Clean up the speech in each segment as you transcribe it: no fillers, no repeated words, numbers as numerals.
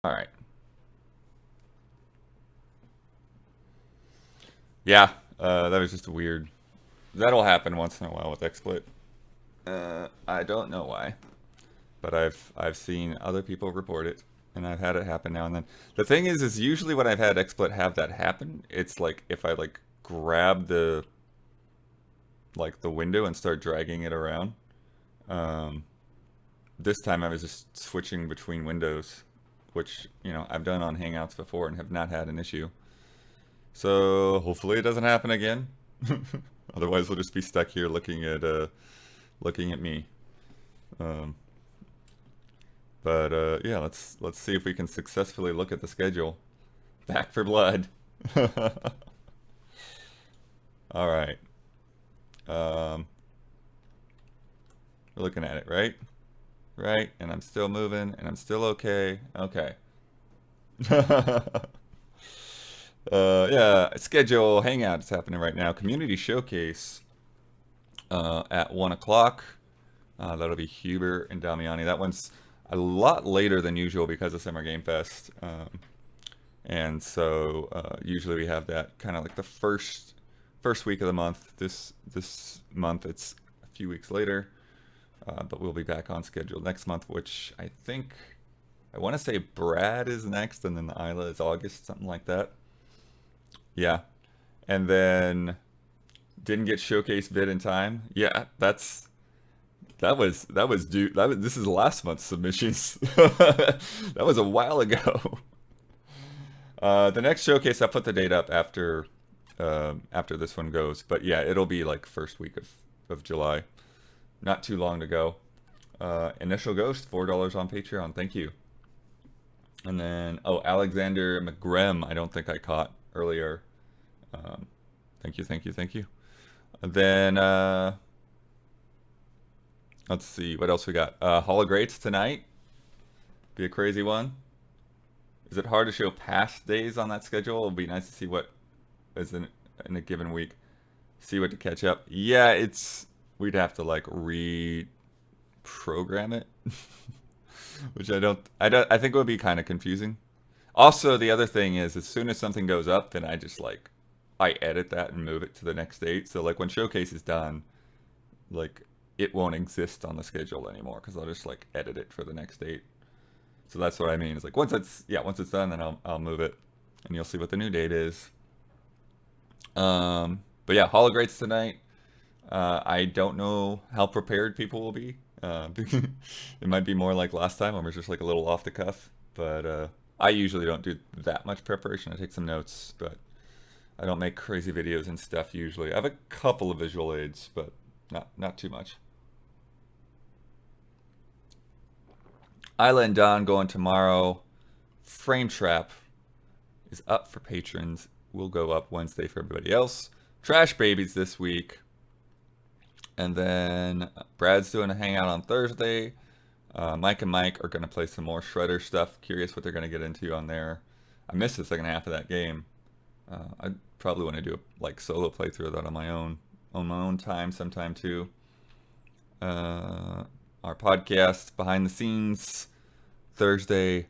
All right. Yeah, that was just weird. That'll happen once in a while with XSplit. I don't know why, but I've seen other people report it, and I've had it happen now and then. The thing is usually when I've had XSplit have that happen, it's like if I like grab the window and start dragging it around. Um, this time I was just switching between windows, which I've done on Hangouts before and have not had an issue. So hopefully it doesn't happen again. Otherwise, we'll just be stuck here looking at me. Um, but yeah, let's see if we can successfully look at the schedule. Back for blood. All right. Um, we're looking at it, right? Right. And I'm still moving, and I'm still okay. Okay. Yeah, schedule hangout is happening right now. Community showcase at 1 o'clock. That'll be Huber and Damiani. That one's a lot later than usual because of Summer Game Fest. And so usually we have that kind of like the first week of the month. This month it's a few weeks later, but we'll be back on schedule next month, which I want to say Brad is next, and then the Isla is August, something like that. Yeah, and then didn't get showcase vid in time. Yeah, that was due. This is last month's submissions. That was a while ago. The next showcase, I'll put the date up after this one goes. But yeah, it'll be like first week of July. Not too long to go. Initial Ghost, $4 on Patreon. Thank you. And then Alexander McGrem. I don't think I caught earlier. Um, thank you, thank you, thank you. And then let's see what else we got. Hologrates tonight. Be a crazy one. Is it hard to show past days on that schedule? It'll be nice to see what is in a given week. See what to catch up. Yeah, we'd have to like reprogram it, which I think it would be kind of confusing. Also, the other thing is, as soon as something goes up, then I edit that and move it to the next date. So like when showcase is done, like it won't exist on the schedule anymore because I'll just like edit it for the next date. So that's what I mean. It's like once it's done, then I'll move it, and you'll see what the new date is. But yeah, hologrates tonight. I don't know how prepared people will be. It might be more like last time when we're just like a little off the cuff. But I usually don't do that much preparation. I take some notes, but I don't make crazy videos and stuff usually. I have a couple of visual aids, but not too much. Isla and Don going tomorrow. Frame Trap is up for patrons. Will go up Wednesday for everybody else. Trash Babies this week. And then Brad's doing a hangout on Thursday. Mike and Mike are going to play some more Shredder stuff. Curious what they're going to get into on there. I missed the second half of that game. I probably want to do a like solo playthrough of that on my own time sometime too. Our podcast behind the scenes Thursday,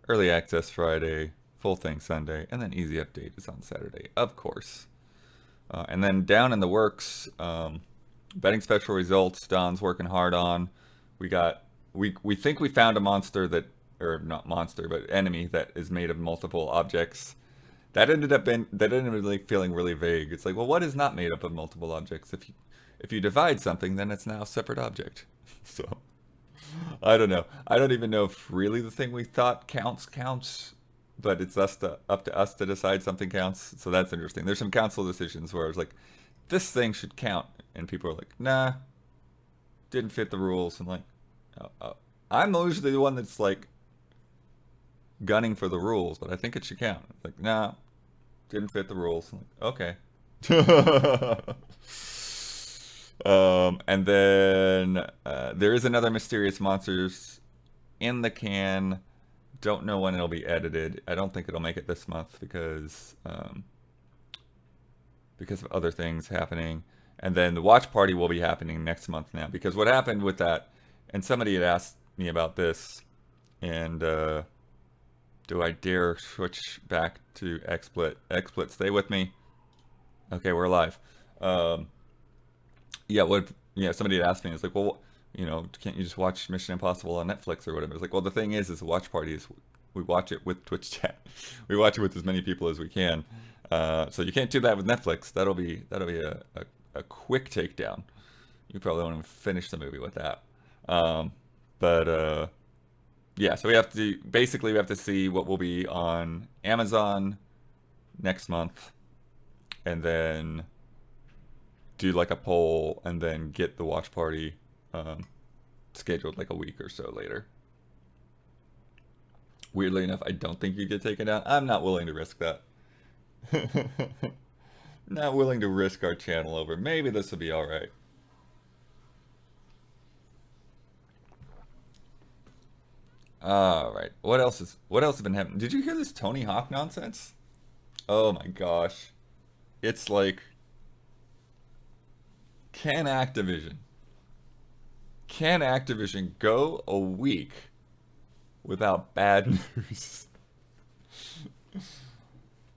early access Friday, full thing Sunday, and then easy update is on Saturday, of course. And then down in the works, betting special results. Don's working hard on. We think we found a monster that, or not monster, but enemy that is made of multiple objects. That ended up really feeling really vague. It's like, well, what is not made up of multiple objects? If you divide something, then it's now a separate object. So I don't know. I don't even know if really the thing we thought counts, but it's up to us to decide something counts. So that's interesting. There's some council decisions where I was like, this thing should count, and people are like, nah, didn't fit the rules. And like, I'm usually the one that's like gunning for the rules, but I think it should count. It's like, nah, didn't fit the rules. I'm like, okay. And then there is another Mysterious Monsters in the can. Don't know when it'll be edited. I don't think it'll make it this month because of other things happening. And then the watch party will be happening next month now. Because what happened with that, and somebody had asked me about this, and Do I dare switch back to XSplit? XSplit, stay with me. Okay, we're live. Um, yeah, what? Yeah, somebody had asked me. It's like, well, can't you just watch Mission Impossible on Netflix or whatever? It's like, well, the thing is a watch party is we watch it with Twitch chat. We watch it with as many people as we can. So you can't do that with Netflix. That'll be a quick takedown. You probably won't even finish the movie with that. Um, but yeah, so we have to see what will be on Amazon next month, and then do like a poll, and then get the watch party um, scheduled like a week or so later. Weirdly enough, I don't think you get taken down. I'm not willing to risk that. Not willing to risk our channel over. Maybe this will be all right. All right. What else has been happening? Did you hear this Tony Hawk nonsense? Oh my gosh. It's like, can Activision can Activision go a week without bad news?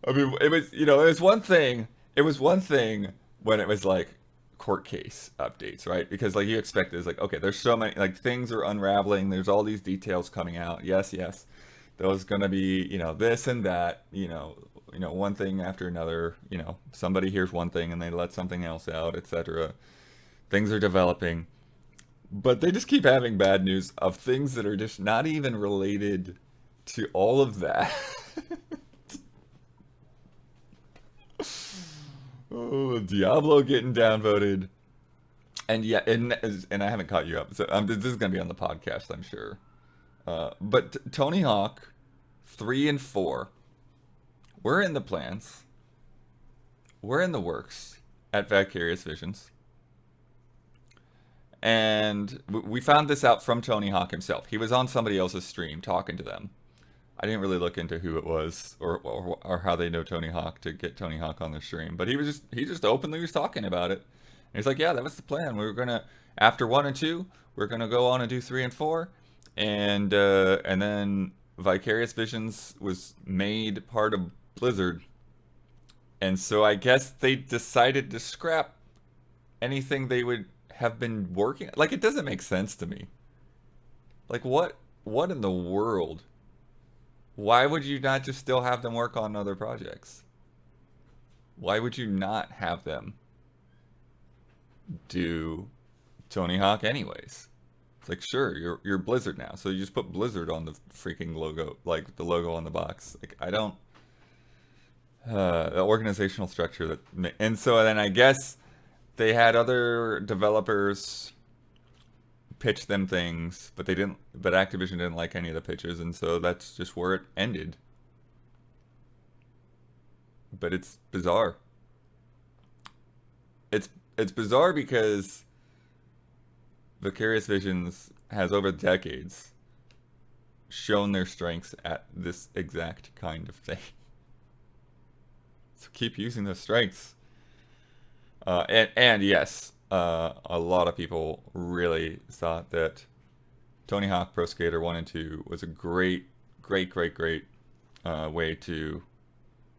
I mean, it was one thing when it was like court case updates, right? Because like you expect it's like, okay, there's so many like things are unraveling, there's all these details coming out. Yes, yes. There's gonna be, this and that, one thing after another, somebody hears one thing and they let something else out, etc. Things are developing. But they just keep having bad news of things that are just not even related to all of that. Oh, Diablo getting downvoted. And yeah, and I haven't caught you up. So this is going to be on the podcast, I'm sure. But Tony Hawk 3 and 4, we're in the plans. We're in the works at Vicarious Visions. And we found this out from Tony Hawk himself. He was on somebody else's stream talking to them. I didn't really look into who it was or how they know Tony Hawk to get Tony Hawk on their stream, but he just openly was talking about it. And he's like, "Yeah, that was the plan. We were gonna after 1 and 2, we're gonna go on and do 3 and 4, and then Vicarious Visions was made part of Blizzard, and so I guess they decided to scrap anything they would have been working. Like it doesn't make sense to me. Like what in the world?" Why would you not just still have them work on other projects? Why would you not have them do Tony Hawk anyways? It's like, sure, you're Blizzard now, so you just put Blizzard on the freaking logo, like the logo on the box. Like I don't the organizational structure and so then I guess they had other developers pitch them things, but Activision didn't like any of the pitches, and so that's just where it ended. But it's bizarre. It's bizarre because Vicarious Visions has over decades shown their strengths at this exact kind of thing. So keep using those strengths. And yes, a lot of people really thought that Tony Hawk Pro Skater 1 and 2 was a great way to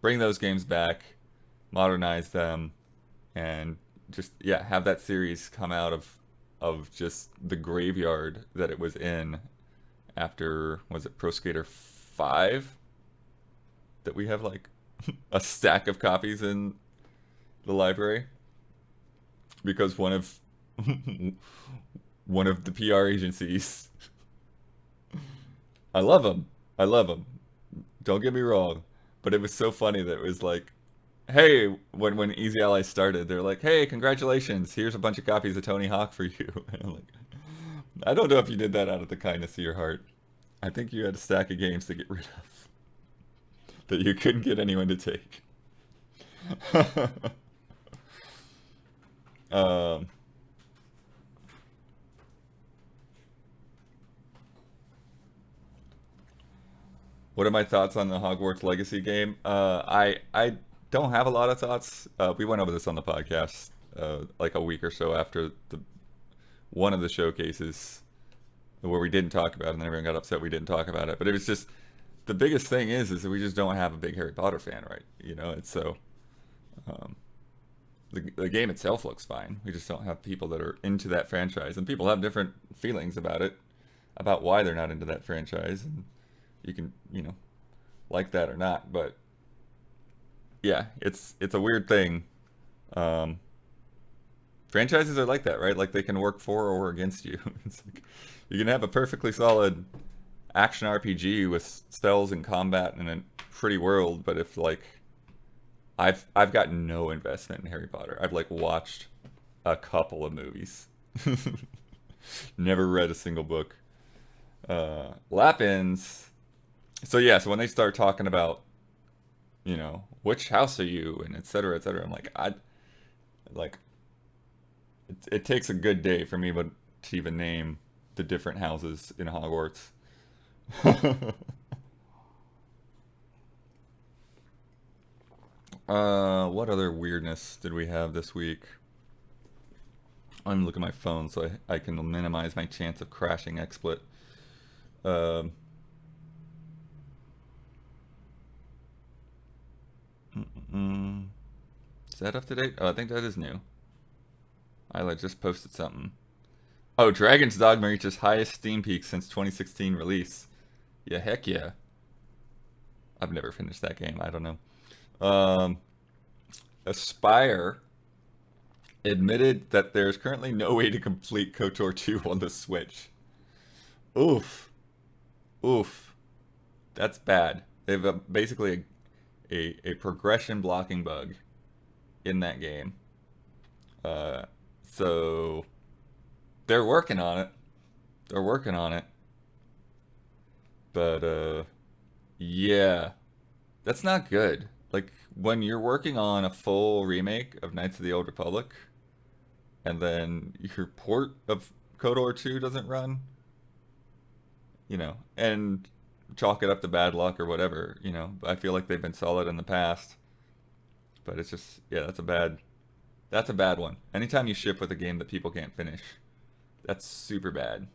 bring those games back, modernize them, and just have that series come out of just the graveyard that it was in after, was it Pro Skater 5 that we have like a stack of copies in the library because one of the PR agencies, I love them. Don't get me wrong, but it was so funny that it was like, hey, when Easy Ally started, they're like, hey, congratulations, here's a bunch of copies of Tony Hawk for you. And I'm like, I don't know if you did that out of the kindness of your heart. I think you had a stack of games to get rid of that you couldn't get anyone to take. What are my thoughts on the Hogwarts Legacy game? I don't have a lot of thoughts. We went over this on the podcast like a week or so after one of the showcases where we didn't talk about it, and then everyone got upset we didn't talk about it. But it was just the biggest thing is that we just don't have a big Harry Potter fan, right? You know, it's so um, the game itself looks fine. We just don't have people that are into that franchise, and people have different feelings about it, about why they're not into that franchise, and you can, you know, like that or not. But yeah, it's a weird thing. Um, Franchises are like that, right? Like they can work for or against you. It's like you can have a perfectly solid action RPG with spells and combat and a pretty world, but if like I've got no investment in Harry Potter. I've like watched a couple of movies. Never read a single book. Lapins. So yeah, so when they start talking about, you know, which house are you and et cetera, I'm like, I like it takes a good day for me but to even name the different houses in Hogwarts. What other weirdness did we have this week? I'm looking at my phone so I can minimize my chance of crashing XSplit. Um, mm, is that up to date? Oh, I think that is new. I just posted something. Oh, Dragon's Dogma reaches highest Steam peak since 2016 release. Yeah, heck yeah. I've never finished that game. I don't know. Um, Aspire admitted that there's currently no way to complete KOTOR 2 on the Switch. Oof. Oof. That's bad. They've basically a progression blocking bug in that game. Uh, so they're working on it. They're working on it. But yeah, that's not good. Like when you're working on a full remake of Knights of the Old Republic, and then your port of KOTOR 2 doesn't run, you know, and chalk it up to bad luck or whatever, you know. I feel like they've been solid in the past, but it's just yeah, that's a bad one. Anytime you ship with a game that people can't finish, that's super bad.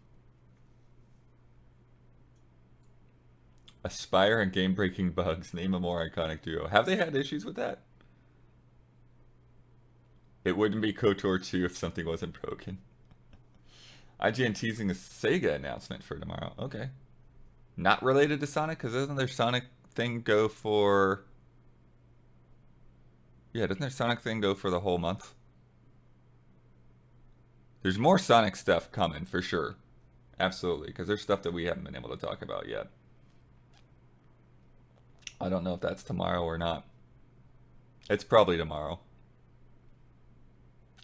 Aspire and game breaking bugs. Name a more iconic duo. Have they had issues with that? It wouldn't be KOTOR 2 if something wasn't broken. IGN teasing a Sega announcement for tomorrow. Okay. Not related to Sonic, because doesn't their Sonic thing go for... Yeah, doesn't their Sonic thing go for the whole month? There's more Sonic stuff coming, for sure. Absolutely, because there's stuff that we haven't been able to talk about yet. I don't know if that's tomorrow or not. It's probably tomorrow.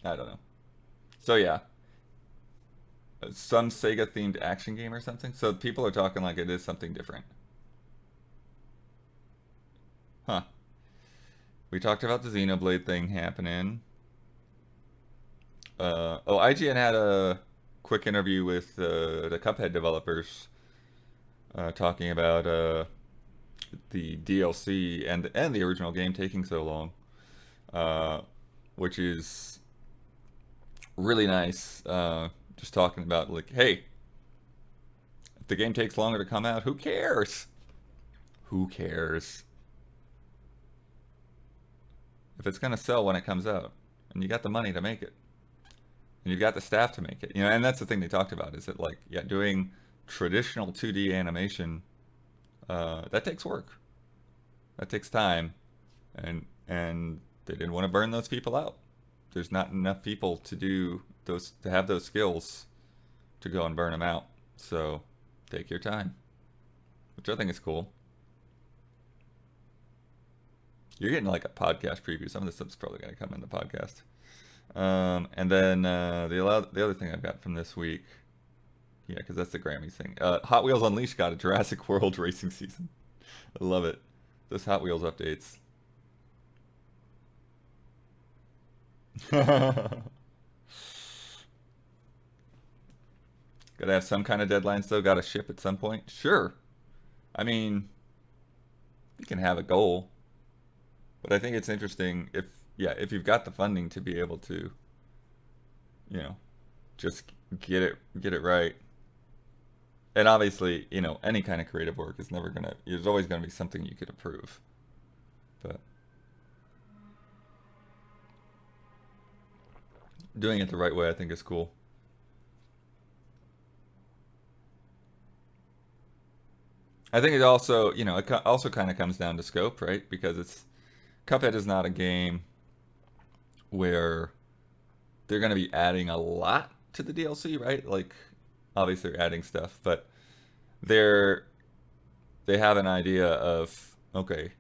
I don't know. So yeah, some Sega themed action game or something. So people are talking like it is something different. Huh. We talked about the Xenoblade thing happening. Oh, IGN had a quick interview with the Cuphead developers talking about the DLC and the original game taking so long, uh, which is really nice. Just talking about like, hey, if the game takes longer to come out, who cares? Who cares? If it's gonna sell when it comes out, and you got the money to make it, and you've got the staff to make it, you know, and that's the thing they talked about is that like, yeah, doing traditional 2D animation, that takes work, that takes time, and they didn't want to burn those people out. There's not enough people to do those to have those skills to go and burn them out. So take your time, which I think is cool. You're getting like a podcast preview. Some of this stuff's probably going to come in the podcast. And then the other thing I've got from this week, yeah, because that's the Grammys thing. Hot Wheels Unleashed got a Jurassic World racing season. I love it. Those Hot Wheels updates. Gotta have some kind of deadlines though. Gotta ship at some point. Sure. I mean, you can have a goal, but I think it's interesting if yeah, if you've got the funding to be able to, you know, just get it right. and obviously, any kind of creative work is never gonna. There's always gonna be something you could improve, but doing it the right way, I think, is cool. I think it also, also kind of comes down to scope, right? Because it's Cuphead is not a game where they're going to be adding a lot to the DLC, right? Like, obviously they're adding stuff, but they're they have an idea of, okay,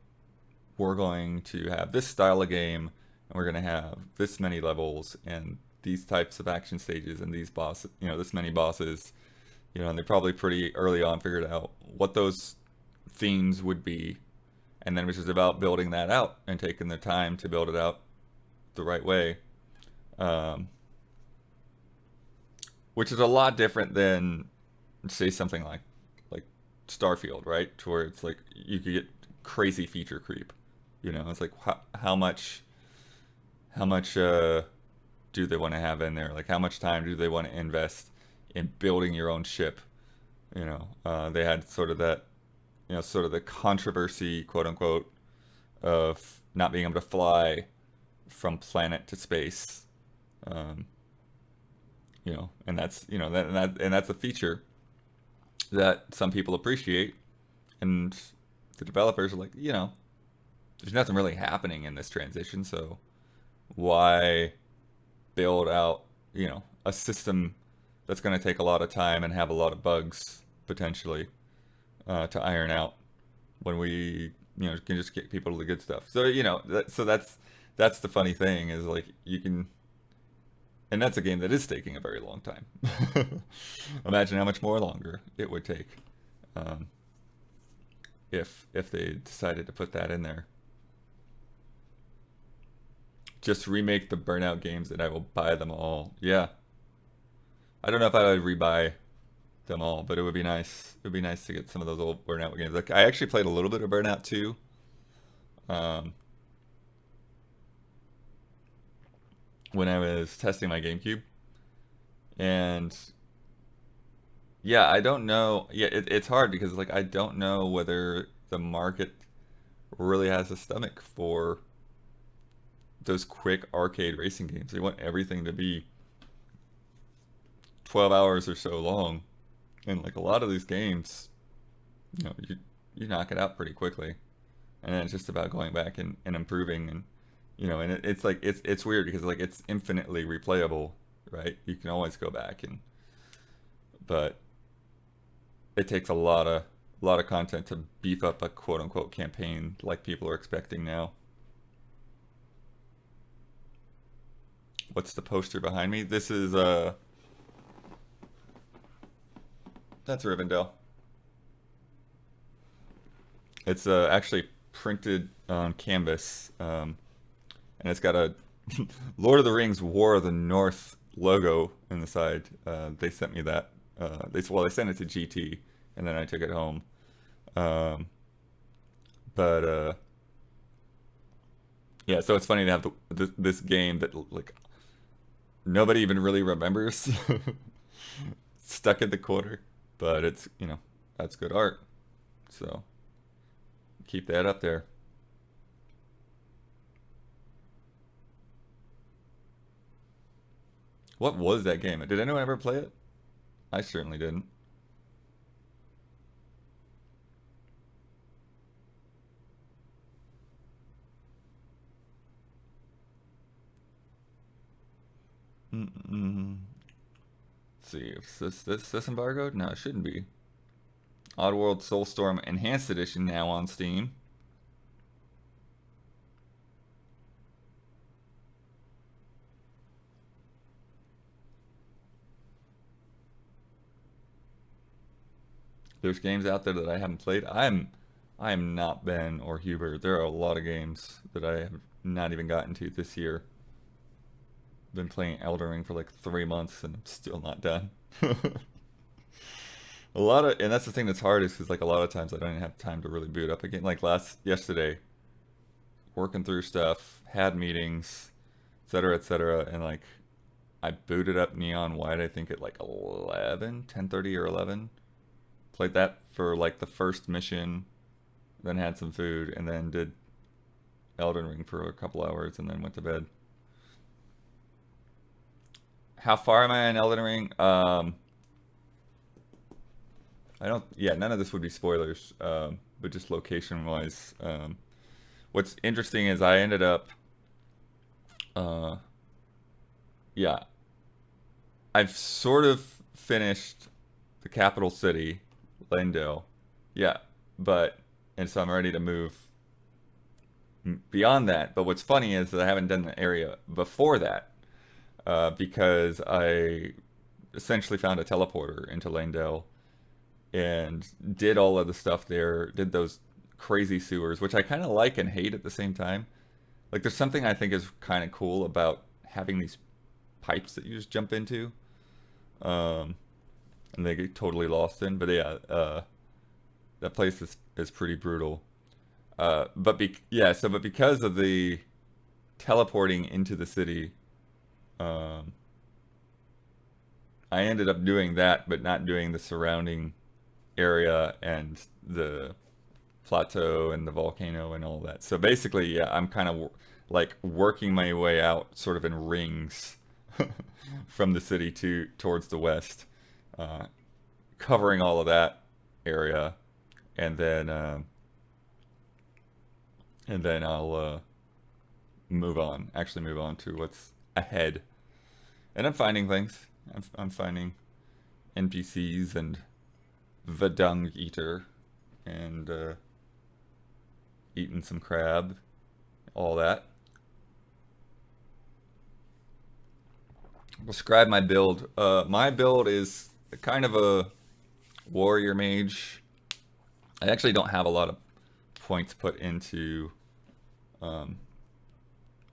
we're going to have this style of game, and we're going to have this many levels and these types of action stages and these bosses, this many bosses, and they probably pretty early on figured out what those themes would be, and then it was just about building that out and taking the time to build it out the right way, um, which is a lot different than say something like Starfield, right? To where it's like you could get crazy feature creep. It's like how much do they want to have in there? Like how much time do they want to invest in building your own ship? They had sort of that, sort of the controversy, quote unquote, of not being able to fly from planet to space. Um, and that's and that's a feature that some people appreciate, and the developers are like, there's nothing really happening in this transition, so why build out, a system that's going to take a lot of time and have a lot of bugs potentially to iron out when we, can just get people to the good stuff. So that's the funny thing is like you can, and that's a game that is taking a very long time. Imagine how much more longer it would take um, if they decided to put that in there. Just remake the Burnout games and I will buy them all. Yeah. I don't know if I would rebuy them all, but it would be nice. It would be nice to get some of those old Burnout games. Like I actually played a little bit of Burnout 2. Um, when I was testing my GameCube. And yeah, I don't know. Yeah, it's hard because like I don't know whether the market really has a stomach for those quick arcade racing games. They want everything to be 12 hours or so long. And like a lot of these games, you knock it out pretty quickly. And then it's just about going back and improving and and it's like it's weird because like it's infinitely replayable, right? You can always go back but it takes a lot of content to beef up a quote unquote campaign like people are expecting now. What's the poster behind me? This is that's Rivendell. It's actually printed on canvas, and it's got a Lord of the Rings War of the North logo in the side. They sent me that. They sent it to GT, and then I took it home. Um, but yeah, so it's funny to have this game that like nobody even really remembers stuck in the corner, but it's that's good art. So keep that up there. What was that game? Did anyone ever play it? I certainly didn't. Mm-mm. Let's see, if this embargoed? No, it shouldn't be. Oddworld Soulstorm Enhanced Edition now on Steam. There's games out there that I haven't played. I am not Ben or Hubert. There are a lot of games that I have not even gotten to this year. Been playing Elden Ring for like 3 months and I'm still not done. And that's the thing that's hard is because like a lot of times I don't even have time to really boot up again. Like yesterday, working through stuff, had meetings, etc., and like I booted up Neon White I think at like 11, 10:30 or 11, Played that for like the first mission, then had some food, and then did Elden Ring for a couple hours, and then went to bed. How far am I in Elden Ring? I don't. Yeah, none of this would be spoilers, but just location wise. What's interesting is I ended up. Uh, yeah, I've sort of finished the capital city, Leyndell. Yeah, but and so I'm ready to move beyond that. But what's funny is that I haven't done the area before that because I essentially found a teleporter into Leyndell and did all of the stuff there, did those crazy sewers, which I kind of like and hate at the same time. Like, there's something I think is kind of cool about having these pipes that you just jump into, um, and they get totally lost in. But yeah, that place is pretty brutal. But because of the teleporting into the city, um, I ended up doing that, but not doing the surrounding area and the plateau and the volcano and all that. So basically, yeah, I'm kind of like working my way out sort of in rings from the city to towards the west, uh, covering all of that area, and then I'll actually move on to what's ahead. And I'm finding things. I'm finding NPCs and the dung eater and eating some crab, all that. Describe my build. My build is kind of a warrior mage. I actually don't have a lot of points put into um,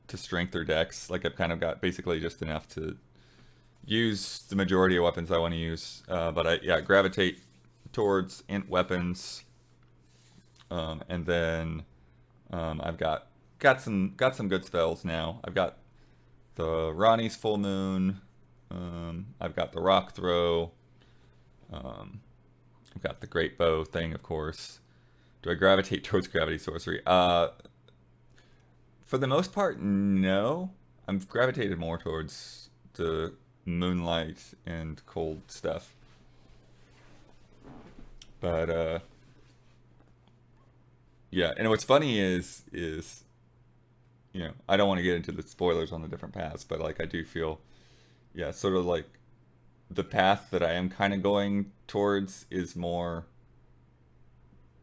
to strength or dex. Like I've kind of got basically just enough to use the majority of weapons I want to use. But I gravitate towards int weapons, and then I've got some good spells now. I've got the Ronnie's Full Moon. I've got the Rock Throw. Um, I've got the Great Bow thing, of course. Do I gravitate towards Gravity Sorcery? For the most part, no. I've gravitated more towards the Moonlight and Cold stuff. But yeah, and what's funny is I don't want to get into the spoilers on the different paths, but like I do feel, yeah, sort of like the path that I am kind of going towards is more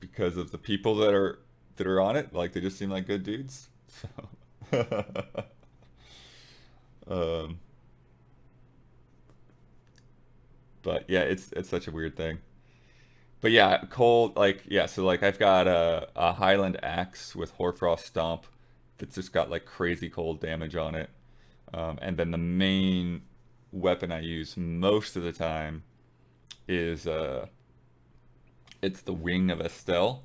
because of the people that are on it. Like they just seem like good dudes. So, um, but yeah, it's such a weird thing. But yeah, cold like yeah. So like I've got a Highland axe with Hoarfrost Stomp that's just got like crazy cold damage on it. And then the main weapon I use most of the time is it's the Wing of Estelle,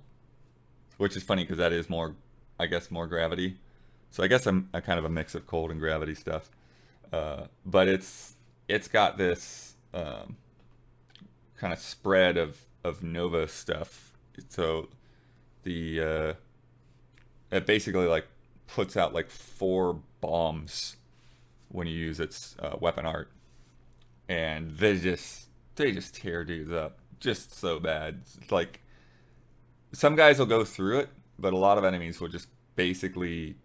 which is funny because that is more, I guess, more gravity. So I guess I'm a kind of a mix of cold and gravity stuff. But it's got this kind of spread of Nova stuff. So the it basically like puts out like 4 bombs when you use its weapon art, and they just tear dudes up just so bad. It's like some guys will go through it, but a lot of enemies will just basically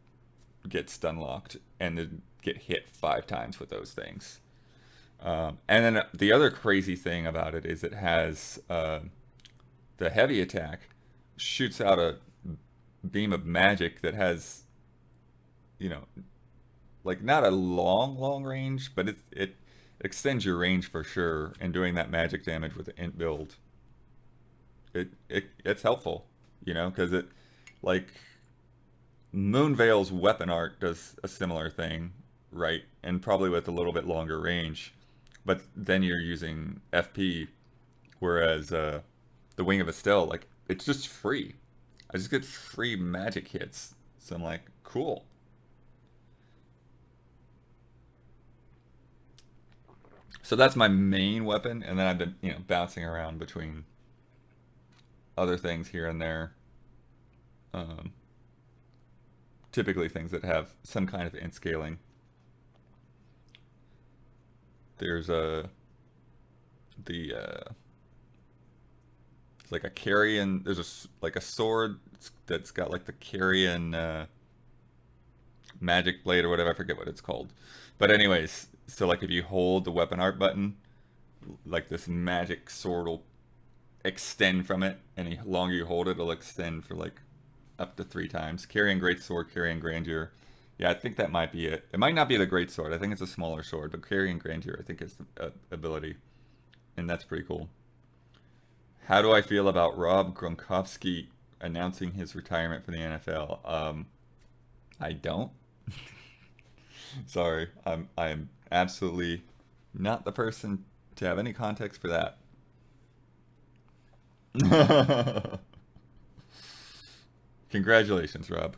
get stun locked and then get hit 5 times with those things. And then the other crazy thing about it is it has the heavy attack shoots out a beam of magic that has, you know, like not a long range, but it extends your range for sure. And doing that magic damage with the int build, it's helpful, because it like Moonveil's weapon art does a similar thing, right? And probably with a little bit longer range, but then you're using FP, whereas the Wing of Estelle, like it's just free. I just get free magic hits, so I'm like, cool. So that's my main weapon, and then I've been, bouncing around between other things here and there. Um, Typically things that have some kind of int scaling. There's a the it's like a carrion. There's like a sword that's got like the carrion magic blade or whatever. I forget what it's called. But anyways, so like if you hold the weapon art button, like this magic sword will extend from it, and the longer you hold it, it'll extend for like up to 3 times. Carrying great sword, carrying grandeur. Yeah, I think that might be it. It might not be the great sword. I think it's a smaller sword, but carrying grandeur, I think is the ability, and that's pretty cool. How do I feel about Rob Gronkowski announcing his retirement from the NFL? I don't. Sorry, I'm absolutely not the person to have any context for that. Congratulations, Rob.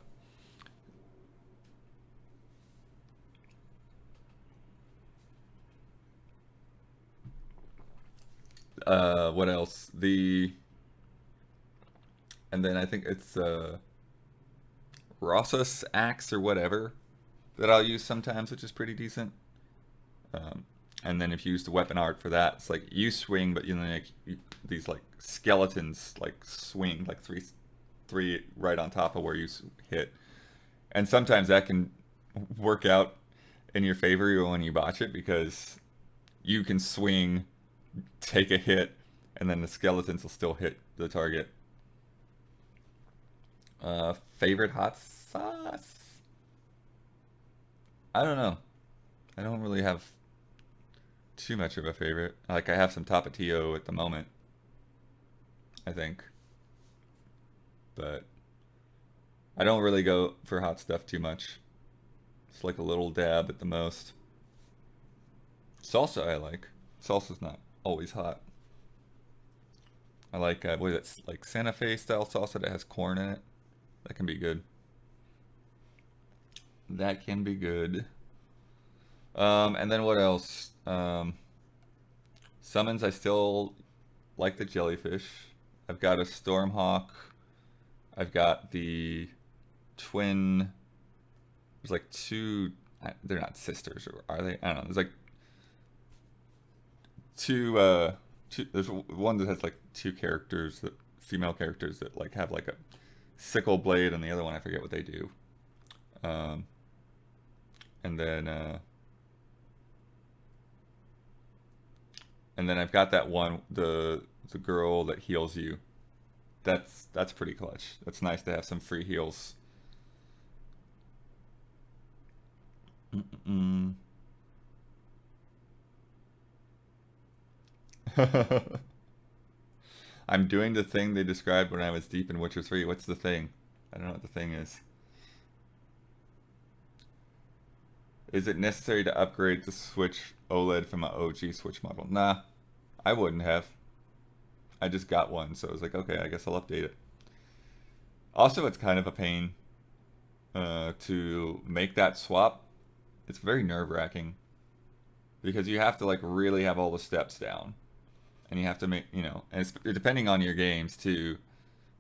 What else? And then I think it's Rossus axe or whatever that I'll use sometimes, which is pretty decent. Um, and then if you use the weapon art for that, it's like you swing, but you know like these like skeletons like swing like three right on top of where you hit, and sometimes that can work out in your favor when you botch it because you can swing, take a hit, and then the skeletons will still hit the target. Favorite hot sauce? I don't know. I don't really have too much of a favorite. Like I have some Tapatio at the moment, I think, but I don't really go for hot stuff too much. It's like a little dab at the most. Salsa I like. Salsa's not always hot. I like what is it? Like Santa Fe style salsa that has corn in it. That can be good. That can be good. And then what else? Summons, I still like the jellyfish. I've got a Stormhawk. I've got the twin. There's like two. They're not sisters, or are they? I don't know. There's like two. Two. There's one that has like two characters, that female characters that like have like a sickle blade, and the other one I forget what they do. Um, and then I've got that one, the girl that heals you. That's pretty clutch. That's nice to have some free heals. Mm-mm. I'm doing the thing they described when I was deep in Witcher 3. What's the thing? I don't know what the thing is. Is it necessary to upgrade the Switch OLED from an OG Switch model? Nah, I wouldn't have. I just got one, so I was like, okay, I guess I'll update it. Also, it's kind of a pain to make that swap. It's very nerve-wracking because you have to like really have all the steps down, and you have to make and it's depending on your games too.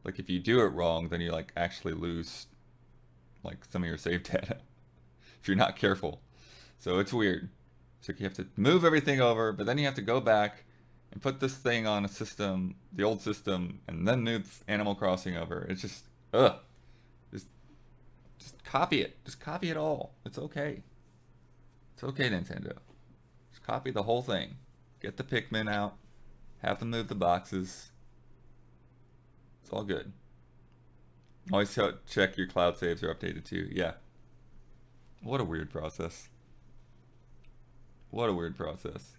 Like if you do it wrong, then you like actually lose like some of your save data if you're not careful. So it's weird. So you have to move everything over, but then you have to go back and put this thing on a system, the old system, and then move Animal Crossing over. It's just ugh. Just just copy it. Just copy it all. It's okay. It's okay, Nintendo. Just copy the whole thing. Get the Pikmin out. Have them move the boxes. It's all good. Always check your cloud saves are updated too. Yeah. What a weird process. What a weird process.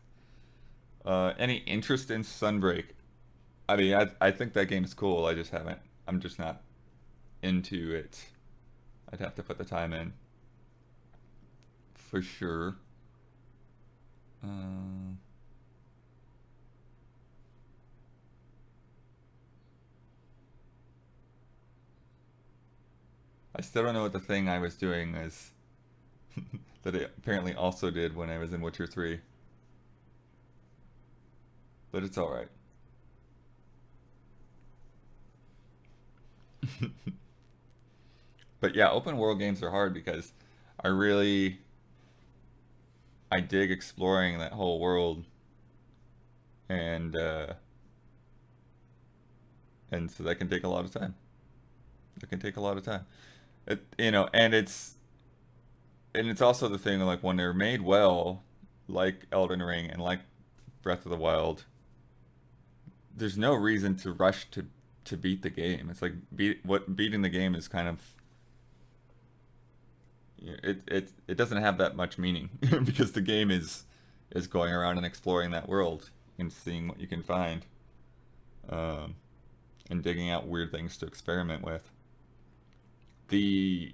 Any interest in Sunbreak? I mean, I think that game is cool. I just haven't. I'm just not into it. I'd have to put the time in for sure. Uh, I still don't know what the thing I was doing is that it apparently also did when I was in Witcher 3, but it's all right. But yeah, open world games are hard because I really I dig exploring that whole world, and and so that can take a lot of time. It can take a lot of time. And it's also the thing like when they're made well, like Elden Ring and like Breath of the Wild, there's no reason to rush to beat the game. It's like beating the game is kind of it doesn't have that much meaning because the game is going around and exploring that world and seeing what you can find, um, and digging out weird things to experiment with. The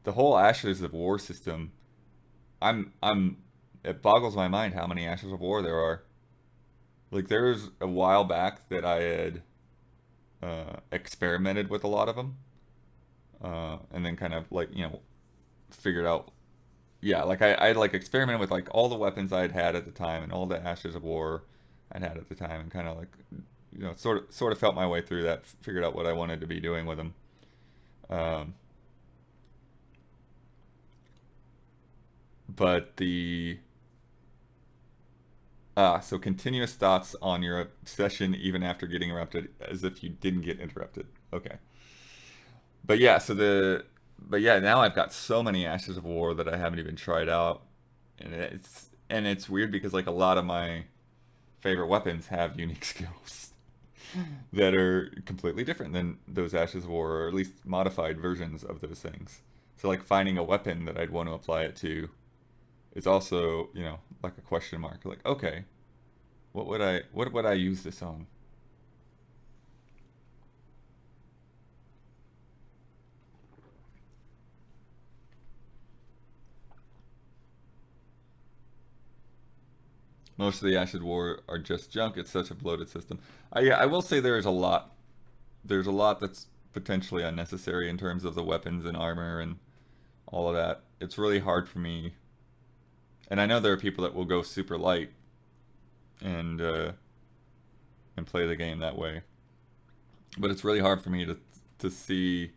the whole Ashes of War system, I'm it boggles my mind how many Ashes of War there are. Like there was a while back that I had experimented with a lot of them, and then kind of like figured out. Yeah, like I like experimented with like all the weapons I'd had at the time and all the Ashes of War I'd had at the time, and kind of like sort of felt my way through that, figured out what I wanted to be doing with them. Um, but the so continuous thoughts on your session even after getting interrupted, as if you didn't get interrupted. Okay. But yeah, but yeah, now I've got so many Ashes of War that I haven't even tried out, and it's weird because like a lot of my favorite weapons have unique skills that are completely different than those Ashes of War, or at least modified versions of those things. So like finding a weapon that I'd want to apply it to is also, like a question mark. Like, okay, what would I use this on? Most of the Ashes of War are just junk. It's such a bloated system. Yeah, I will say there's a lot that's potentially unnecessary in terms of the weapons and armor and all of that. It's really hard for me, and I know there are people that will go super light and and play the game that way, but it's really hard for me to see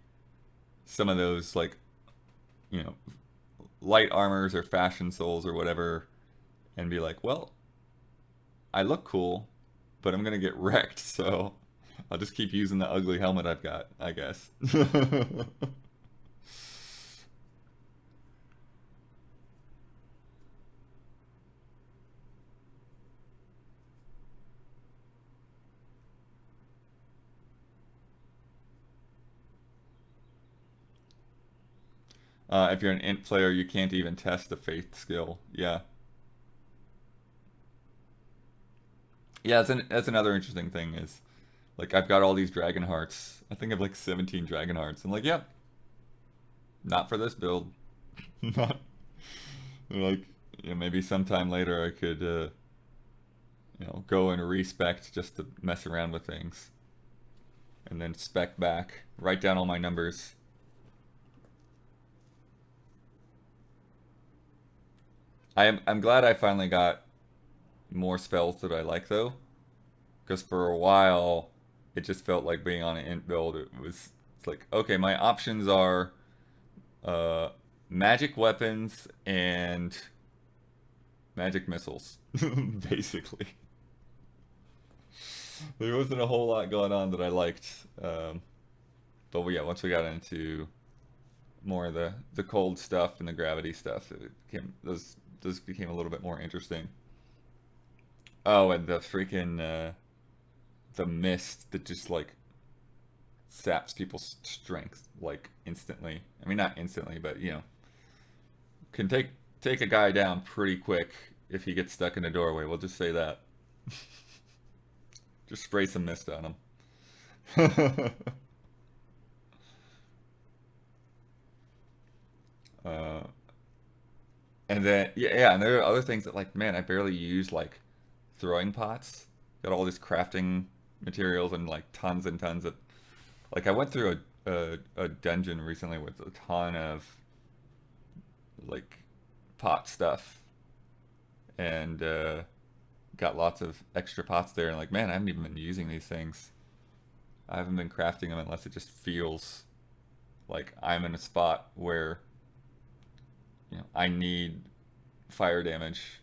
some of those like you know light armors or fashion souls or whatever and be like, well, I look cool, but I'm gonna get wrecked, so I'll just keep using the ugly helmet I've got, I guess. If you're an int player, you can't even test the faith skill. Yeah, yeah. That's another interesting thing is like I've got all these dragon hearts. I think I've like 17 dragon hearts. I'm like, yep, not for this build. Not like maybe sometime later I could go and respec just to mess around with things, and then spec back, write down all my numbers. I'm glad I finally got more spells that I like though, because for a while it just felt like being on an int build. It's like okay, my options are uh, magic weapons and magic missiles, basically. There wasn't a whole lot going on that I liked, but yeah, once we got into more of the cold stuff and the gravity stuff, it became those became a little bit more interesting. Oh, and the freaking the mist that just like saps people's strength like instantly. I mean, not instantly, but can take a guy down pretty quick if he gets stuck in a doorway. We'll just say that. Just spray some mist on him. uh, and then yeah, and there are other things that like man, I barely use like throwing pots. Got all these crafting materials and like tons and tons of like I went through a dungeon recently with a ton of like pot stuff and got lots of extra pots there and like man, I haven't even been using these things. I haven't been crafting them unless it just feels like I'm in a spot where I need fire damage.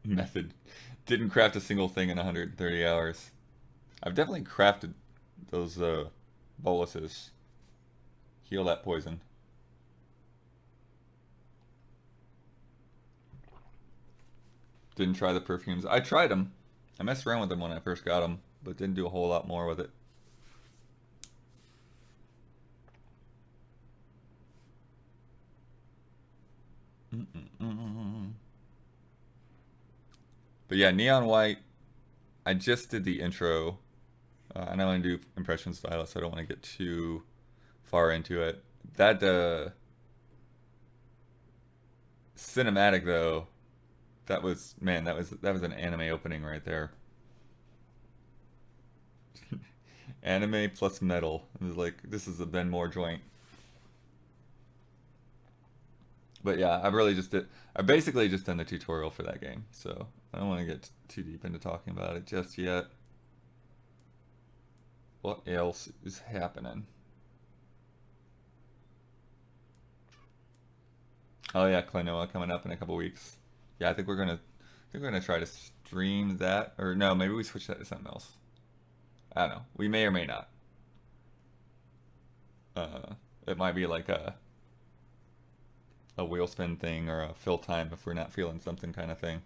Method. Didn't craft a single thing in 130 hours. I've definitely crafted those boluses. Heal that poison. Didn't try the perfumes. I tried them. I messed around with them when I first got them, but didn't do a whole lot more with it. Mm-mm-mm. But yeah, Neon White. I just did the intro. And I want to do impression stylus, so I don't want to get too far into it. That cinematic though, that was man, that was an anime opening right there. Anime plus metal. It was like this is a Ben Moore joint. But yeah, I basically just done the tutorial for that game, so I don't want to get too deep into talking about it just yet. What else is happening? Oh yeah, Klonoa coming up in a couple weeks. Yeah, I think we're gonna try to stream that, or no, maybe we switch that to something else. I don't know. We may or may not. Uh, it might be like a wheel spin thing or a fill time if we're not feeling something kind of thing.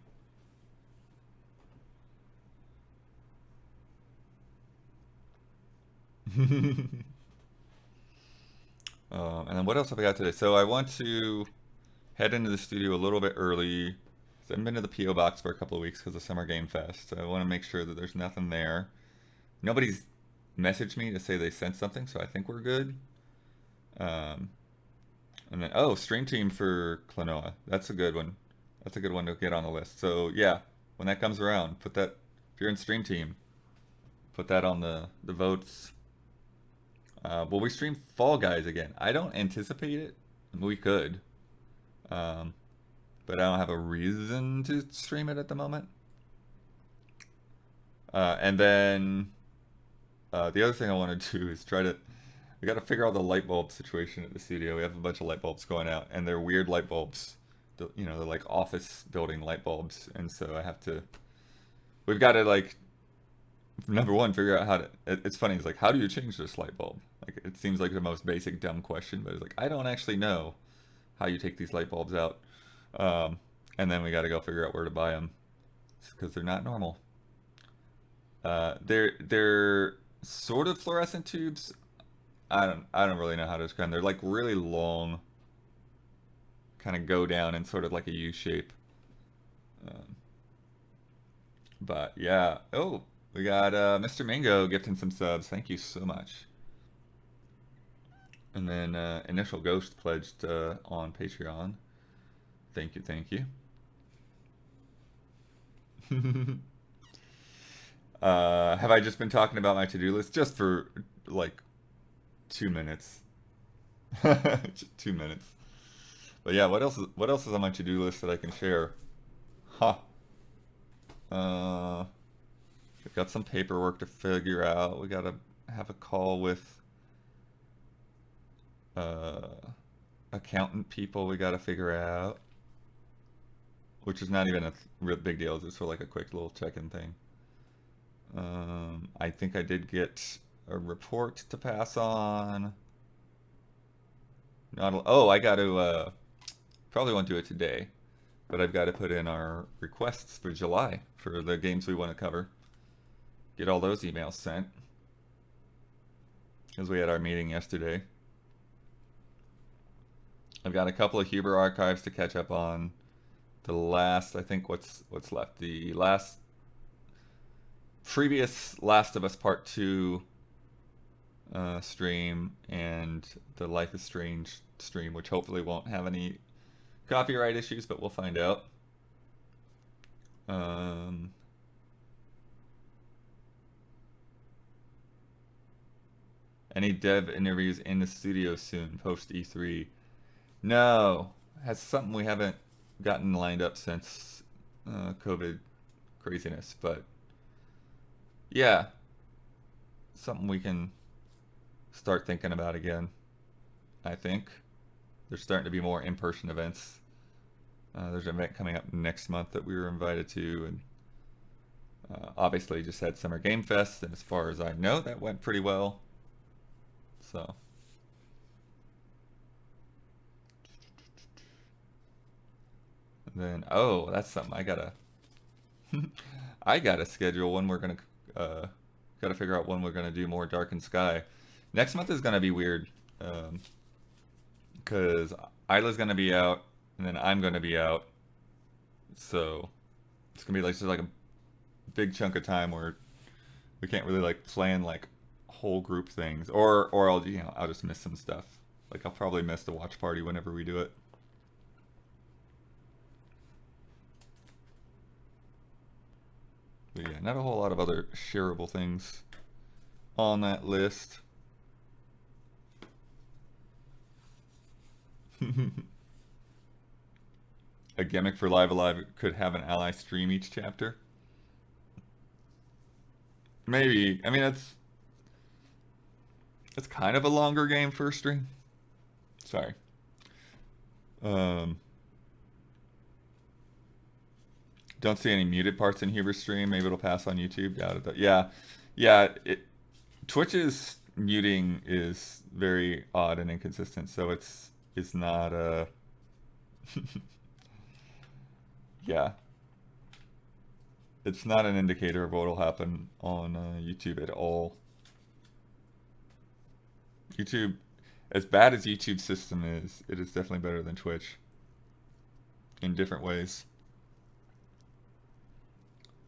And then what else have I got today? So I want to head into the studio a little bit early. 'Cause I haven't been to the PO box for a couple of weeks because of Summer Game Fest. So I want to make sure that there's nothing there. Nobody's messaged me to say they sent something, so I think we're good. Um, and then stream team for Klonoa. That's a good one. That's a good one to get on the list. So yeah, when that comes around, put that if you're in stream team, put that on the votes. Will we stream Fall Guys again? I don't anticipate it. We could, um, but I don't have a reason to stream it at the moment. And then the other thing I want to do is try to. We got to figure out the light bulb situation at the studio. We have a bunch of light bulbs going out, and they're weird light bulbs. They're like office building light bulbs, and so I have to. We've got to like number one figure out how to. It's funny. It's like how do you change this light bulb? Like it seems like the most basic dumb question, but it's like I don't actually know how you take these light bulbs out. Um, and then we got to go figure out where to buy them because they're not normal. They're sort of fluorescent tubes. I don't really know how to describe them. They're like really long, kind of go down in sort of like a U shape. Um, but yeah. Oh, we got Mr. Mingo gifting some subs. Thank you so much. And then Initial Ghost pledged on Patreon. Thank you, thank you. Have I just been talking about my to-do list just for like 2 minutes? Just 2 minutes. But yeah, what else is on my to-do list that I can share? Huh. Uh, we've got some paperwork to figure out. We gotta have a call with uh, accountant people. We gotta figure out, which is not even a real big deal. It's just for like a quick little check-in thing. I think I did get a report to pass on. I got to probably won't do it today, but I've got to put in our requests for July for the games we want to cover. Get all those emails sent because we had our meeting yesterday. I've got a couple of Huber archives to catch up on. The last, I think, what's left? The last previous Last of Us Part 2 stream and the Life is Strange stream, which hopefully won't have any copyright issues, but we'll find out. Any dev interviews in the studio soon, post E3? No, has something we haven't gotten lined up since COVID craziness, but Yeah, something we can start thinking about again. I think there's starting to be more in-person events. There's an event coming up next month that we were invited to, and obviously just had Summer Game Fest, and as far as I know, that went pretty well. So, and then oh, that's something I gotta I gotta schedule when we're gonna gotta figure out when we're gonna do more Dark and Sky. Next month is gonna be weird because Isla's gonna be out, and then I'm gonna be out. So it's gonna be like just like a big chunk of time where we can't really like plan like whole group things, or I'll I'll just miss some stuff. Like I'll probably miss the watch party whenever we do it. But yeah, not a whole lot of other shareable things on that list. A gimmick for Live Alive could have an ally stream each chapter. Maybe. I mean, it's kind of a longer game for a stream. Sorry. Um, don't see any muted parts in Huber's stream. Maybe it'll pass on YouTube. Doubt it. Yeah, yeah. Twitch's muting is very odd and inconsistent, so it's not yeah, it's not an indicator of what'll happen on YouTube at all. YouTube, as bad as YouTube's system is, it is definitely better than Twitch in different ways.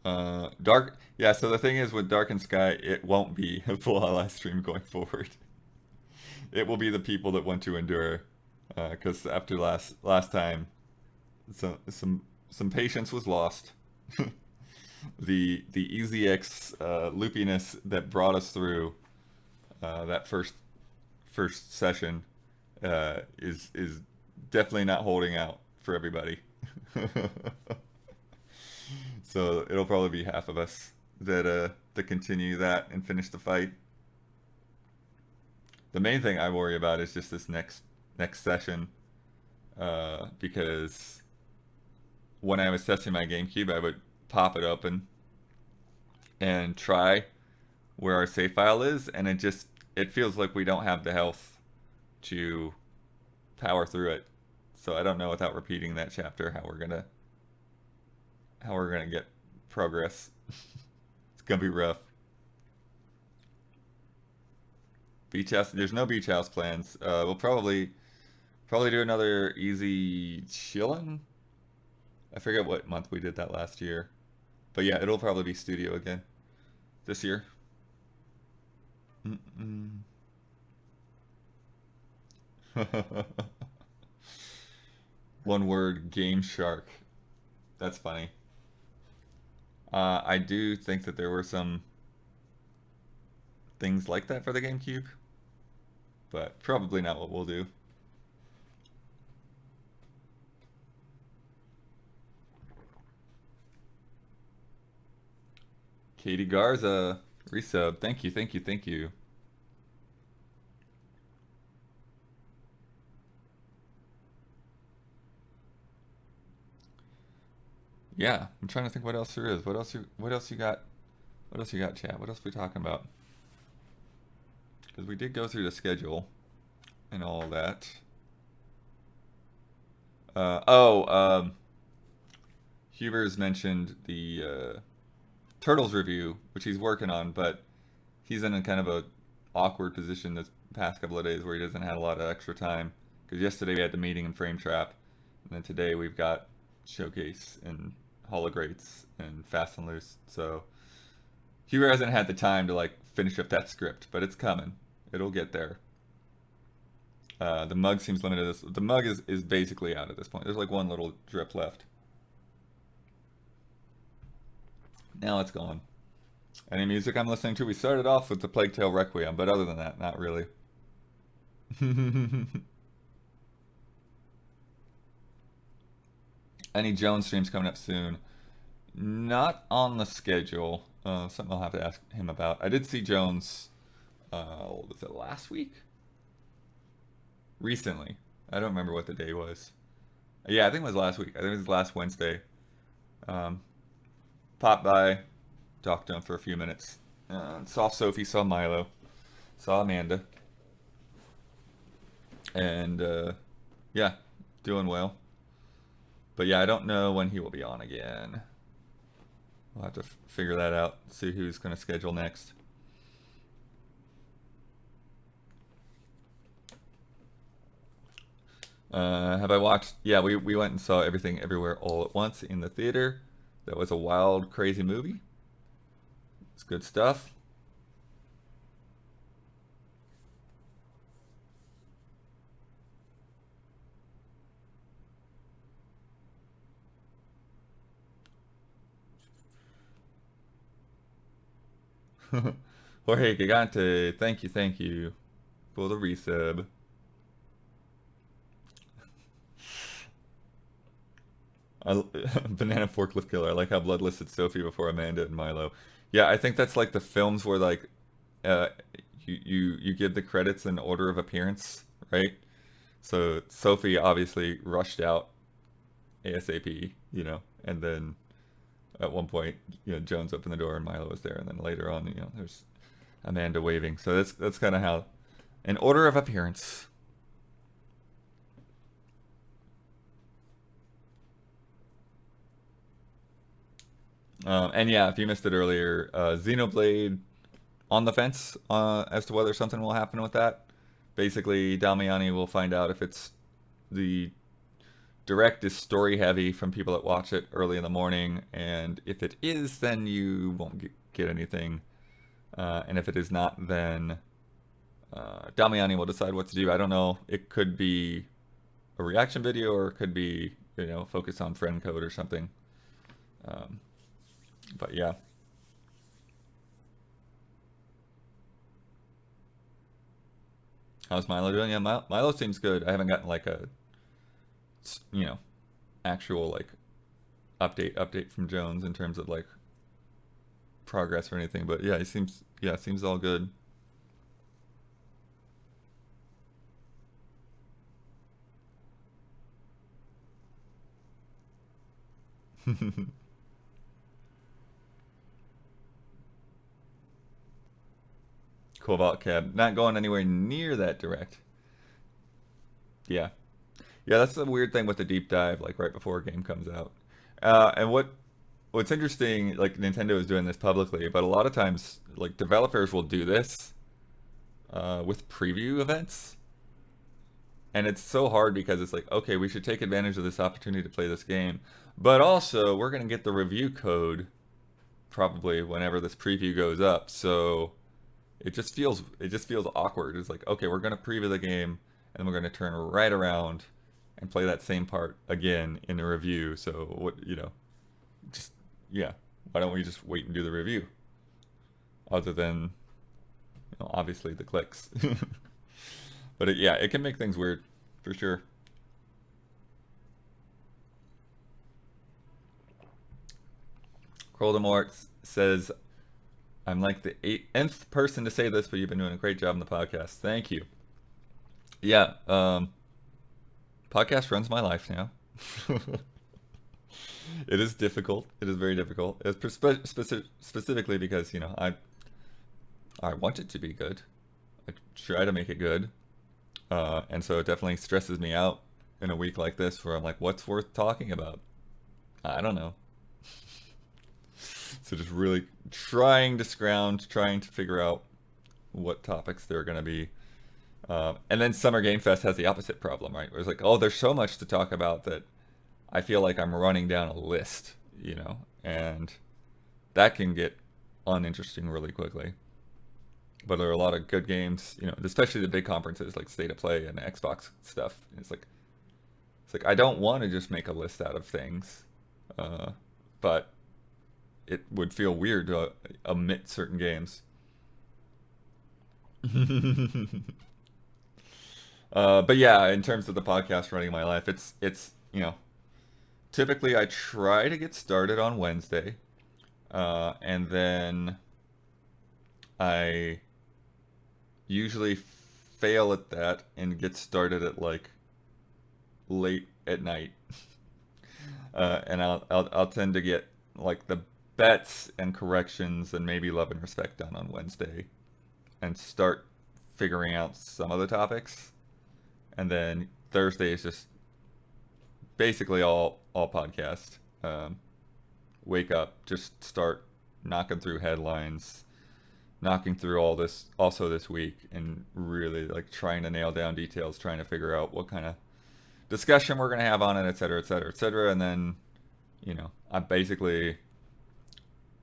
Dark, yeah. So the thing is with Dark and Sky, it won't be a full ally stream going forward. It will be the people that want to endure, because after last time, some patience was lost. The EZX loopiness that brought us through that first session is definitely not holding out for everybody. So it'll probably be half of us that continue that and finish the fight. The main thing I worry about is just this next session, because when I was testing my GameCube, I would pop it open and try where our save file is, and it feels like we don't have the health to power through it. So I don't know, without repeating that chapter, how we're gonna get progress. It's gonna be rough. Beach house. There's no beach house plans. We'll probably do another easy chillin'. I forget what month we did that last year, but yeah, it'll probably be studio again this year. Mm-mm. One word, Game Shark. That's funny. I do think that there were some things like that for the GameCube, but probably not what we'll do. Katie Garza, resub. Thank you, thank you, thank you. Yeah, I'm trying to think what else there is. What else you got? What else you got, chat? What else are we talking about? Because we did go through the schedule and all that. Huber's mentioned the Turtles review, which he's working on, but he's in a kind of a awkward position this past couple of days where he doesn't have a lot of extra time. Because yesterday we had the meeting in Frame Trap, and then today we've got Showcase and Hologrates and Fast and Loose. So Huber hasn't had the time to like finish up that script, but it's coming. It'll get there. The mug seems limited. The mug is basically out at this point. There's like one little drip left. Now it's gone. Any music I'm listening to? We started off with the Plague Tale Requiem, but other than that, not really. Any Jones streams coming up soon? Not on the schedule. Something I'll have to ask him about. I did see Jones. Was it last week? Recently. I don't remember what the day was. Yeah, I think it was last week. I think it was last Wednesday. Um, Popped by, talked to him for a few minutes. Saw Sophie, saw Milo, saw Amanda, and yeah, doing well. But yeah, I don't know when he will be on again. We'll have to figure that out. See who's going to schedule next. Have I watched? Yeah, we went and saw Everything Everywhere All at Once in the theater. That was a wild, crazy movie. It's good stuff. Jorge Gigante, thank you for the resub. Banana Forklift Killer. I like how Blood listed Sophie before Amanda and Milo. Yeah, I think that's like the films where like uh, you give the credits in order of appearance, right? So Sophie obviously rushed out ASAP, and then at one point, Jones opened the door and Milo was there, and then later on, there's Amanda waving. So that's kind of how, in order of appearance. And yeah, if you missed it earlier, Xenoblade on the fence as to whether something will happen with that. Basically, Damiani will find out if it's the direct is story heavy from people that watch it early in the morning, and if it is, then you won't get anything. And if it is not, then Damiani will decide what to do. I don't know. It could be a reaction video, or it could be focus on friend code or something. Um, but yeah. How's Milo doing? Yeah, Milo seems good. I haven't gotten like a you know actual like update from Jones in terms of like progress or anything, but yeah, it seems all good. Cobalt Cab not going anywhere near that direct. Yeah, yeah, that's the weird thing with the deep dive, like right before a game comes out. And what's interesting, like Nintendo is doing this publicly, but a lot of times, like developers will do this with preview events, and it's so hard because it's like, okay, we should take advantage of this opportunity to play this game, but also we're gonna get the review code probably whenever this preview goes up, so it just feels awkward. It's like, okay, we're gonna preview the game, and then we're gonna turn right around and play that same part again in the review. So just yeah, why don't we just wait and do the review? Other than obviously the clicks, but yeah, it can make things weird for sure. Croldemort says, "I'm like the nth person to say this, but you've been doing a great job on the podcast. Thank you." Yeah, podcast runs my life now. It is difficult. It is very difficult. It's specifically because I want it to be good. I try to make it good, and so it definitely stresses me out in a week like this where I'm like, what's worth talking about? I don't know. So just really trying to scrounge, trying to figure out what topics there are going to be. And then Summer Game Fest has the opposite problem, right? Where it's like, oh, there's so much to talk about that I feel like I'm running down a list, and that can get uninteresting really quickly. But there are a lot of good games, especially the big conferences like State of Play and Xbox stuff. It's like I don't want to just make a list out of things, but it would feel weird to omit certain games. But yeah, in terms of the podcast running my life, it's typically I try to get started on Wednesday, And then I usually fail at that and get started at like late at night. And I'll tend to get like the bets and corrections and maybe love and respect done on Wednesday and start figuring out some of the topics. And then Thursday is just basically all podcast. Wake up, just start knocking through headlines, knocking through all this also this week, and really like trying to nail down details, trying to figure out what kind of discussion we're gonna have on it, et cetera, et cetera, et cetera. And then I basically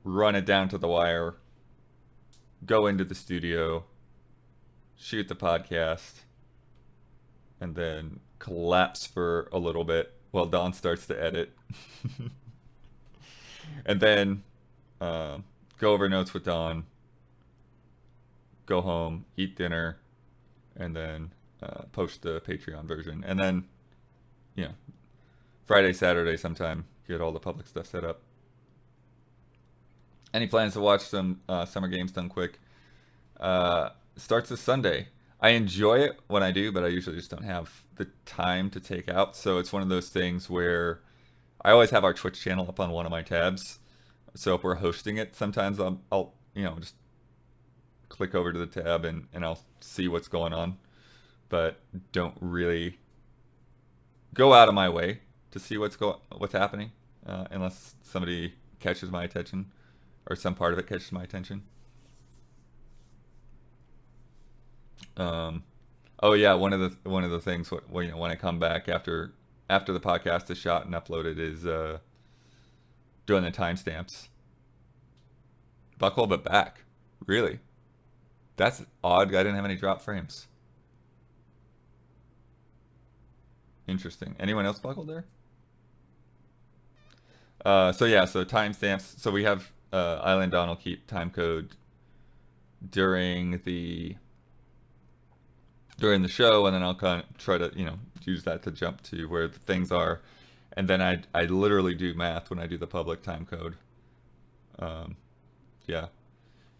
run it down to the wire, go into the studio, shoot the podcast, and then collapse for a little bit while Don starts to edit. And then uh, go over notes with Don, go home, eat dinner, and then post the Patreon version. And then, you know, Friday, Saturday sometime, get all the public stuff set up. Any plans to watch some summer games done quick? Starts this Sunday. I enjoy it when I do, but I usually just don't have the time to take out. So it's one of those things where I always have our Twitch channel up on one of my tabs. So if we're hosting it, sometimes I'll just click over to the tab and I'll see what's going on, but don't really go out of my way to see what's happening unless somebody catches my attention or some part of it catches my attention. Um, oh yeah, one of the things when I come back after the podcast is shot and uploaded is doing the timestamps. Buckle but back, really. That's odd. I didn't have any drop frames. Interesting. Anyone else buckled there? So yeah, so timestamps. So we have Island Don will keep time code during the show, and then I'll kind of try to use that to jump to where the things are, and then I literally do math when I do the public time code. Um, yeah,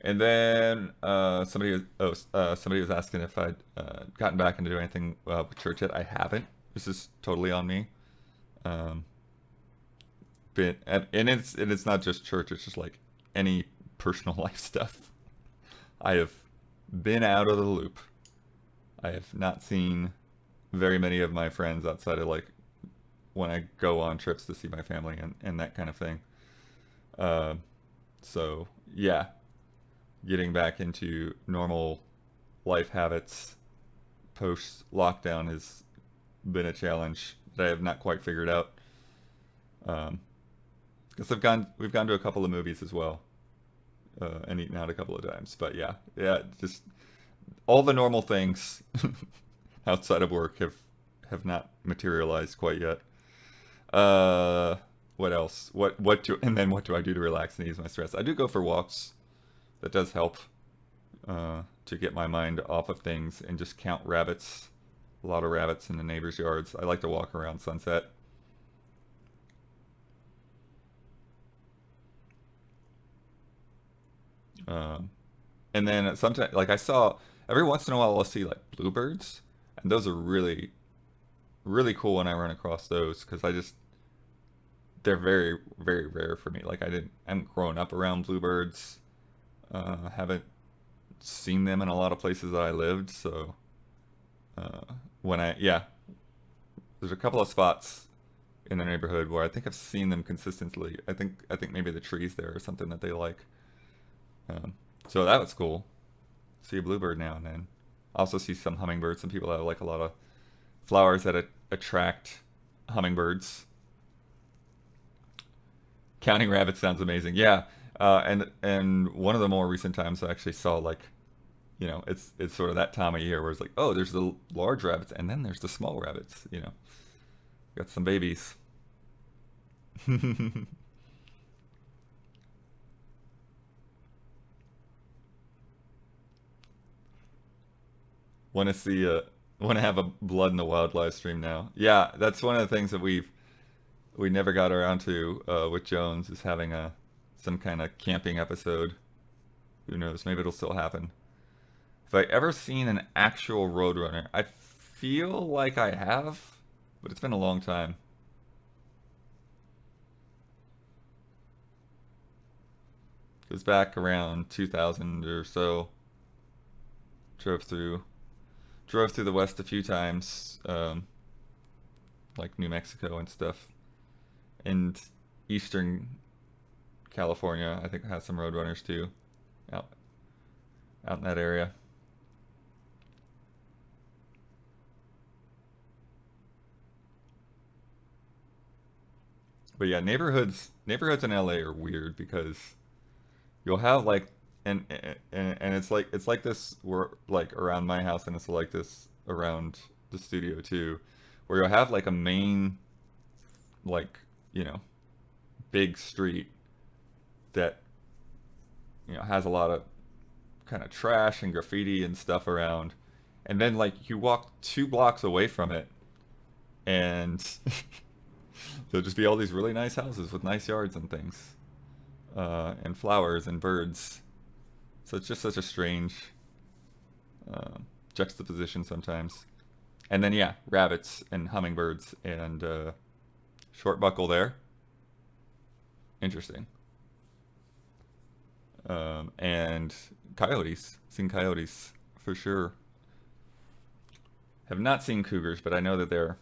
and then somebody was asking if I'd gotten back into doing anything with church yet. I haven't. This is totally on me. Um, and it's not just church. It's just like any personal life stuff. I have been out of the loop. I have not seen very many of my friends outside of like when I go on trips to see my family and that kind of thing. Uh, so yeah, getting back into normal life habits post lockdown has been a challenge that I have not quite figured out. Um, because we've gone to a couple of movies as well, and eaten out a couple of times. But yeah, just all the normal things outside of work have not materialized quite yet. Uh, what else? What do I do to relax and ease my stress? I do go for walks. That does help to get my mind off of things and just count rabbits. A lot of rabbits in the neighbors' yards. I like to walk around Sunset. Um, and then sometimes, like I saw, every once in a while I'll see like bluebirds, and those are really, really cool when I run across those because they're very, very rare for me. Like I haven't grown up around bluebirds, haven't seen them in a lot of places that I lived. So uh, yeah, there's a couple of spots in the neighborhood where I think I've seen them consistently. I think maybe the trees there or something that they like. So that was cool. See a bluebird now and then. I also see some hummingbirds. Some people have like a lot of flowers that attract hummingbirds. Counting rabbits sounds amazing. Yeah, and one of the more recent times I actually saw like, it's sort of that time of year where it's like, oh, there's the large rabbits and then there's the small rabbits. Got some babies. Want to see want to have a blood in the wild live stream now. Yeah, that's one of the things that we never got around to with Jones is having a some kind of camping episode. Who knows? Maybe it'll still happen. Have I ever seen an actual Roadrunner? I feel like I have, but it's been a long time. It was back around 2000 or so. Drove through, drove through the West a few times, like New Mexico and stuff, and Eastern California. I think has some Roadrunners too, out out in that area. But yeah, neighborhoods in LA are weird because you'll have like and it's like this we're like around my house and it's like this around the studio too, where you'll have like a main like you know big street that has a lot of kind of trash and graffiti and stuff around, and then like you walk 2 blocks away from it and there'll just be all these really nice houses with nice yards and things, and flowers and birds. So it's just such a strange uh, juxtaposition sometimes. And then yeah, rabbits and hummingbirds and short buckle there. Interesting. And coyotes. Seen coyotes for sure. Have not seen cougars, but I know that they're.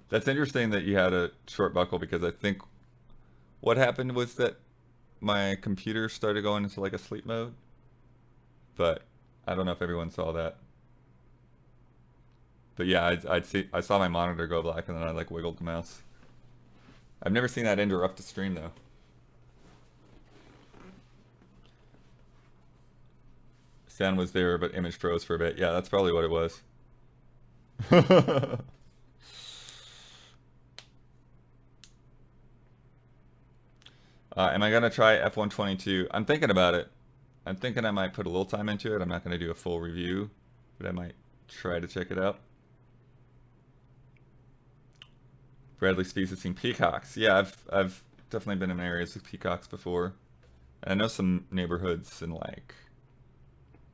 That's interesting that you had a short buckle because I think what happened was that my computer started going into like a sleep mode, but I don't know if everyone saw that. But yeah, I saw my monitor go black and then I like wiggled the mouse. I've never seen that interrupt the stream though. Sound was there, but image froze for a bit. Yeah, that's probably what it was. Am I gonna try F-122? I'm thinking about it. I'm thinking I might put a little time into it. I'm not gonna do a full review, but I might try to check it out. Bradley Speaks has seen peacocks. Yeah, I've definitely been in areas with peacocks before. And I know some neighborhoods in like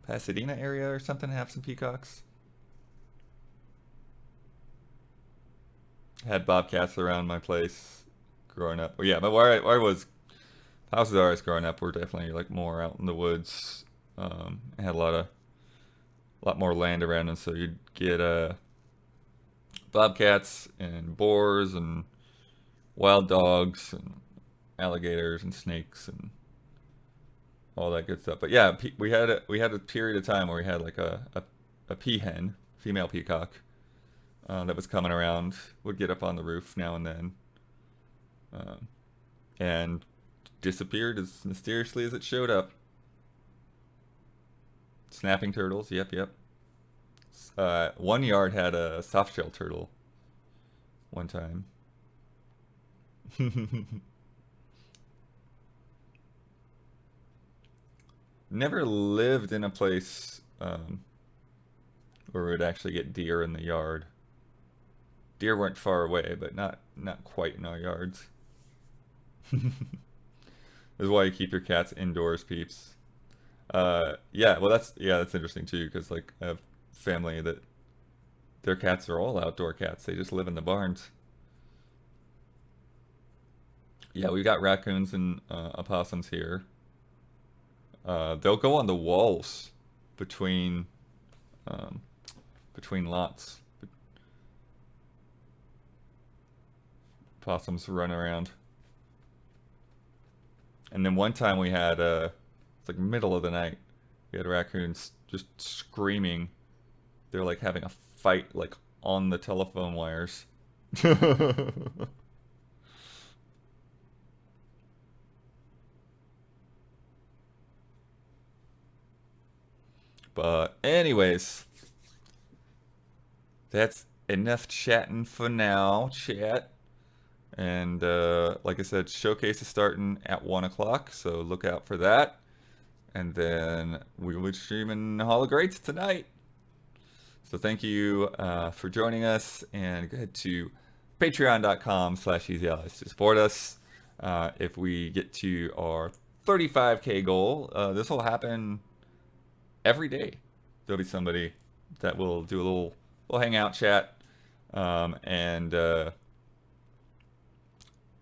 Pasadena area or something have some peacocks. Had bobcats around my place growing up. Well, yeah, but where I was houses I was growing up were definitely like more out in the woods. Had a lot more land around them, so you'd get bobcats and boars and wild dogs and alligators and snakes and all that good stuff. But yeah, we had a period of time where we had like a peahen, female peacock, that was coming around. Would get up on the roof now and then, and disappeared as mysteriously as it showed up. Snapping turtles. Yep, yep. One yard had a softshell turtle one time. Never lived in a place where we would actually get deer in the yard. Deer weren't far away, but not quite in our yards. This is why you keep your cats indoors, peeps. Yeah, well that's interesting too, because like I have family that their cats are all outdoor cats. They just live in the barns. Yeah, we've got raccoons and opossums here. They'll go on the walls between um, between lots. Possums run around. And then one time we had it's like middle of the night. We had raccoons just screaming. They're like having a fight like on the telephone wires. But anyways, that's enough chatting for now, chat. And like I said, showcase is starting at 1 o'clock, so look out for that. And then we will be streaming Hall of Greats tonight. So thank you for joining us, and go ahead to Patreon.com/EasyAllies to support us. If we get to our 35K goal, this will happen every day. There'll be somebody that will do a little hangout chat, and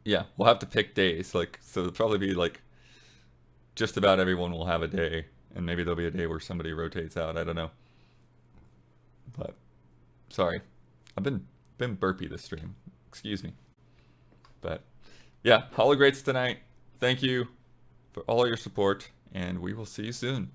yeah, we'll have to pick days. Like, so it'll probably be like just about everyone will have a day, and maybe there'll be a day where somebody rotates out. I don't know, but sorry, I've been burpy this stream. Excuse me, but yeah, Hologrades tonight. Thank you for all your support, and we will see you soon.